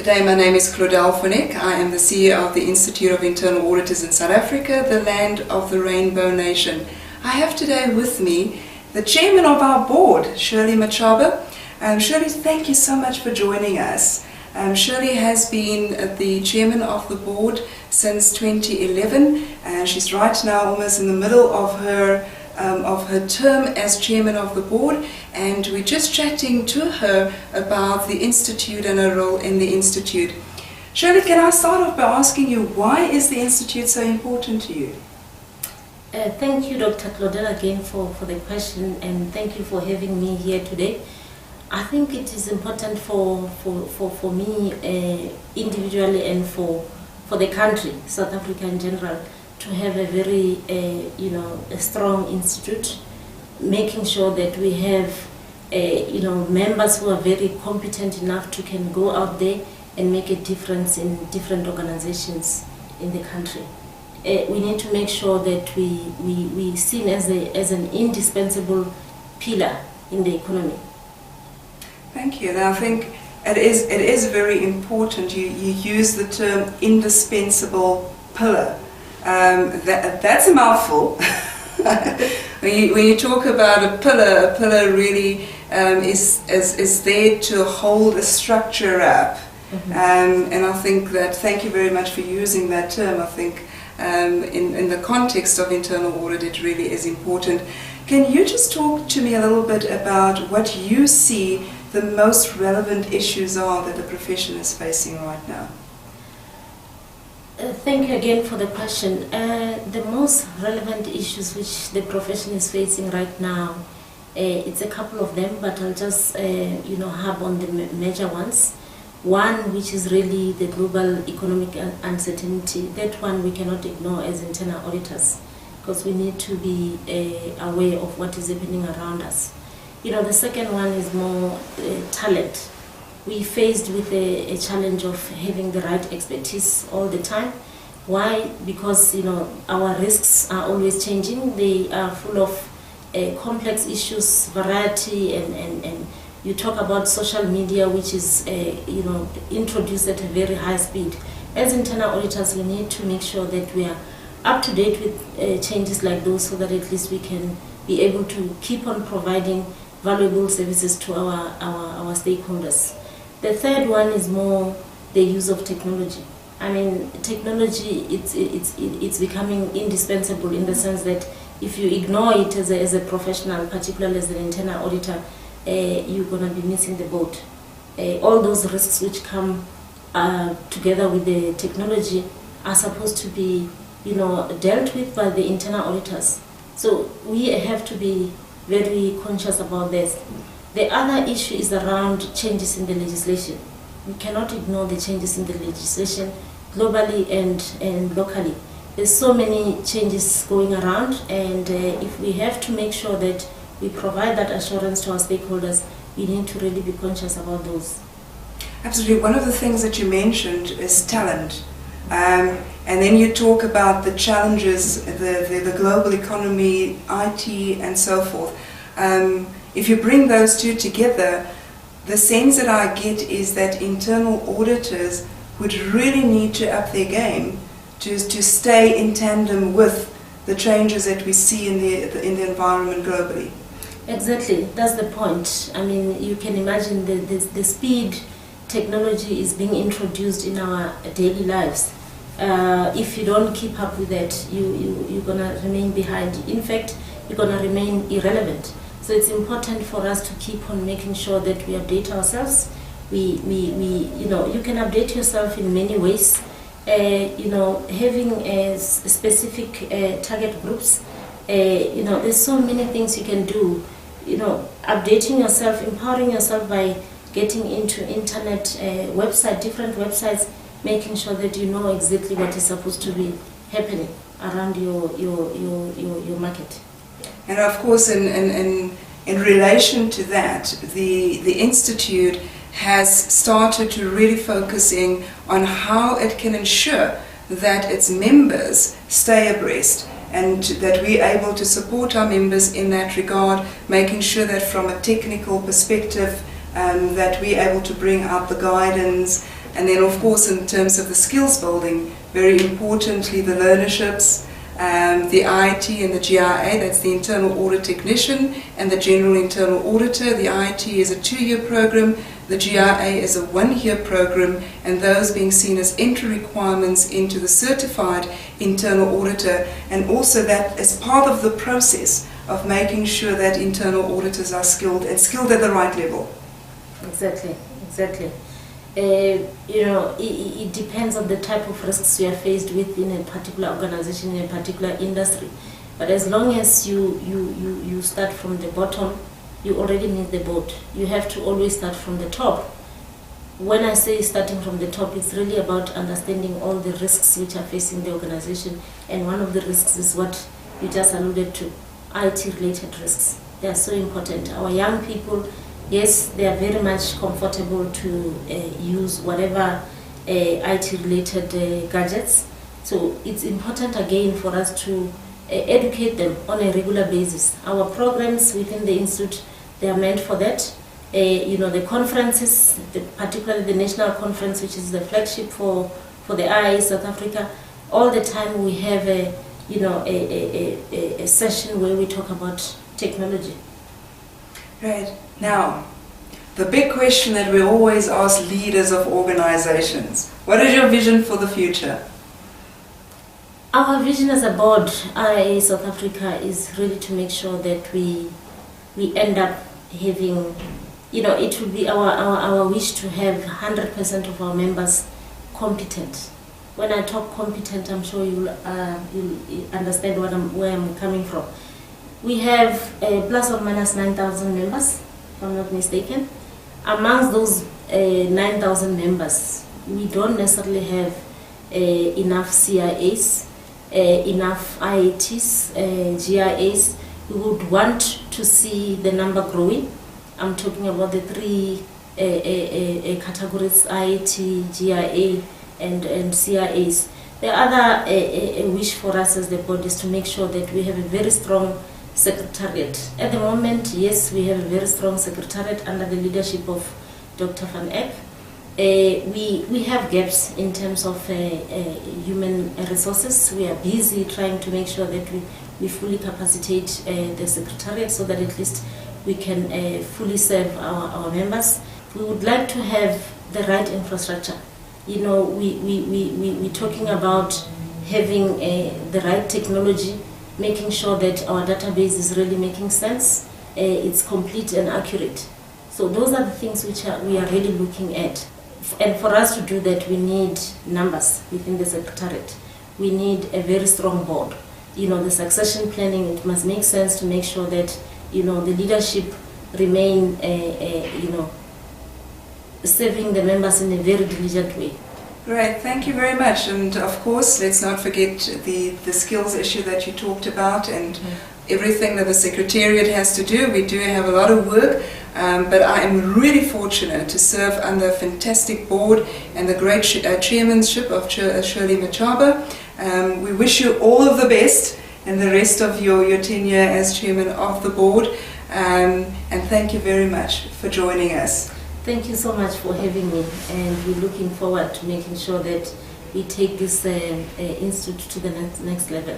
Today my name is Claudel Fonek. I am the CEO of the Institute of Internal Auditors in South Africa, the land of the Rainbow Nation. I have today with me the chairman of our board, Shirley Machaba. Shirley, thank you so much for joining us. Shirley has been the chairman of the board since 2011, and she's right now almost in the middle of her term as chairman of the board, and we're just chatting to her about the institute and her role in the institute. Shirley, can I start off by asking you, why is the institute so important to you? Thank you, Dr. Claudel, again for the question, and thank you for having me here today. I think it is important for me individually and for the country, South Africa in general, to have a very a strong institute, making sure that we have members who are very competent enough to can go out there and make a difference in different organizations in the country. We need to make sure that we seen as an indispensable pillar in the economy. Thank you. And I think it is very important. You use the term indispensable pillar. That's a mouthful. when you talk about a pillar really is there to hold a structure up. Mm-hmm. And I think that, thank you very much for using that term. I think in the context of internal audit it really is important. Can you just talk to me a little bit about what you see the most relevant issues are that the profession is facing right now? Thank you again for the question. The most relevant issues which the profession is facing right now, it's a couple of them, but I'll just harp on the major ones. One, which is really the global economic uncertainty. That one we cannot ignore as internal auditors, because we need to be aware of what is happening around us. The second one is more talent. We faced with a challenge of having the right expertise all the time. Why? Because our risks are always changing. They are full of complex issues, variety, and you talk about social media, which is introduced at a very high speed. As internal auditors, we need to make sure that we are up to date with changes like those, so that at least we can be able to keep on providing valuable services to our stakeholders. The third one is more the use of technology. I mean, technology, it's becoming indispensable in the sense that if you ignore it as a professional, particularly as an internal auditor, you're going to be missing the boat. All those risks which come together with the technology are supposed to be dealt with by the internal auditors. So we have to be very conscious about this. The other issue is around changes in the legislation. We cannot ignore the changes in the legislation globally and locally. There's so many changes going around, and if we have to make sure that we provide that assurance to our stakeholders, we need to really be conscious about those. Absolutely. One of the things that you mentioned is talent. And then you talk about the challenges, the global economy, IT, and so forth. If you bring those two together, the sense that I get is that internal auditors would really need to up their game to stay in tandem with the changes that we see in the environment globally. Exactly, that's the point. I mean, you can imagine the speed technology is being introduced in our daily lives. If you don't keep up with that, you're going to remain behind. In fact, you're going to remain irrelevant. So it's important for us to keep on making sure that we update ourselves. You can update yourself in many ways. Having specific target groups. There's so many things you can do. Updating yourself, empowering yourself by getting into internet different websites, making sure that you know exactly what is supposed to be happening around your market. And of course, in relation to that, the Institute has started to really focusing on how it can ensure that its members stay abreast, and that we're able to support our members in that regard, making sure that from a technical perspective that we're able to bring out the guidance, And then of course in terms of the skills building, very importantly the learnerships, the IIT and the GIA, that's the Internal Audit Technician and the General Internal Auditor. The IIT is a 2-year program, the GIA is a 1-year program, and those being seen as entry requirements into the Certified Internal Auditor, and also that as part of the process of making sure that internal auditors are skilled and skilled at the right level. Exactly. It depends on the type of risks you are faced with in a particular organization, in a particular industry. But as long as you start from the bottom, you already need the boat. You have to always start from the top. When I say starting from the top, it's really about understanding all the risks which are facing the organization. And one of the risks is what you just alluded to, IT-related risks. They are so important. Our young people, yes, they are very much comfortable to use whatever IT-related gadgets. So it's important again for us to educate them on a regular basis. Our programs within the institute, they are meant for that. The conferences, particularly the national conference, which is the flagship for the IIA South Africa, all the time we have a session where we talk about technology. Right. Now, the big question that we always ask leaders of organizations, what is your vision for the future? Our vision as a board, IIA South Africa, is really to make sure that we end up having, it will be our wish to have 100% of our members competent. When I talk competent, I'm sure you'll understand where I'm coming from. We have plus or minus 9,000 members, if I'm not mistaken. Amongst those 9,000 members, we don't necessarily have enough CIAs, enough IITs, GIAs. We would want to see the number growing. I'm talking about the 3 categories, IIT, GIA, and CIAs. The other wish for us as the board is to make sure that we have a very strong secretariat. At the moment, yes, we have a very strong secretariat under the leadership of Dr. Van Eck. We have gaps in terms of human resources. We are busy trying to make sure that we fully capacitate the secretariat so that at least we can fully serve our members. We would like to have the right infrastructure. We're talking about having the right technology, making sure that our database is really making sense, it's complete and accurate. So those are the things which we are really looking at. And for us to do that, we need numbers within the secretariat. We need a very strong board. The succession planning, it must make sense to make sure that, the leadership remain, serving the members in a very diligent way. Great, thank you very much. And of course, let's not forget the skills issue that you talked about and everything that the Secretariat has to do. We do have a lot of work, but I am really fortunate to serve under a fantastic board and the great chairmanship of Shirley Machaba. We wish you all of the best in the rest of your tenure as chairman of the board. And thank you very much for joining us. Thank you so much for having me, and we're looking forward to making sure that we take this institute to the next level.